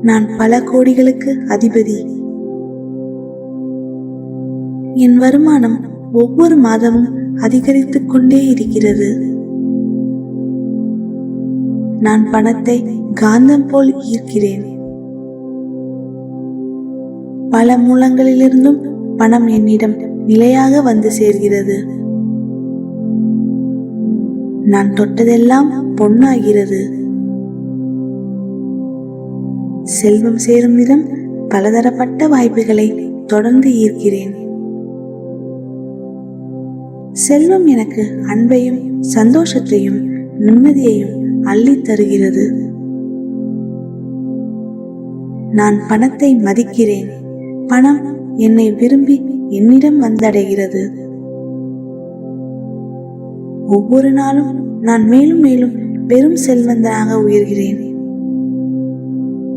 நான் பல கோடிகளுக்கு அதிபதி. என் வருமானம் ஒவ்வொரு மாதமும் அதிகரித்துக் கொண்டே இருக்கிறது. நான் பணத்தை காந்தம் போல் ஈர்க்கிறேன். பல மூலங்களிலிருந்தும் பணம் என்னிடம் நிலையாக வந்து சேர்கிறது. நான் தொட்டதெல்லாம் பொன்னாகிறது. செல்வம் சேரும் விதம் பலதரப்பட்ட வாய்ப்புகளை தொடர்ந்து ஈர்க்கிறேன். செல்வம் எனக்கு அன்பையும் சந்தோஷத்தையும் நிம்மதியையும் அள்ளி தருகிறது. நான் பணத்தை மதிக்கிறேன். பணம் என்னை விரும்பி என்னிடம் வந்தடைகிறது. ஒவ்வொரு நாளும் நான் மேலும் மேலும் பெரும் செல்வந்தனாக உயர்கிறேன்.